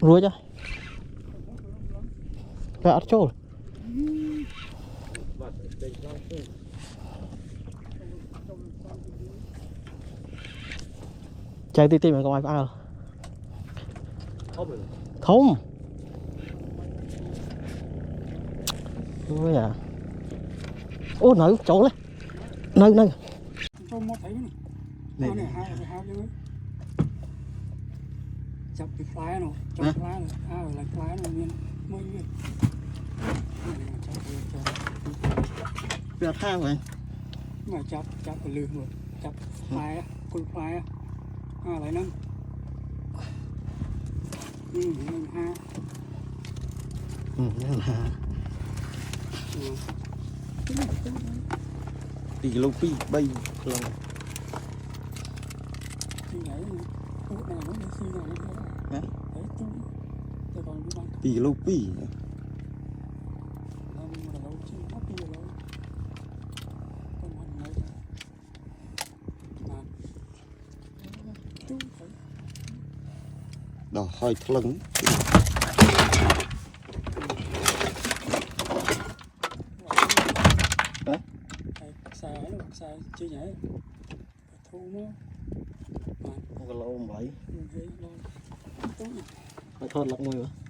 ruồi chứ phải ăn trâu chạy tí tí mà có ai phải không ôi à ô nở chỗ đấy nơi này chọc cái fly nó chọc fly nó là fly nó miên mới miên việc thang vậy mà chọc cái lươn rồi chọc fly con fly lại nâng ha thì lâu pi bay lần thì lâu pi đó hơi lưng xài chưa nhảy thu nó cái lỗ bảy phải thôi lắc môi mà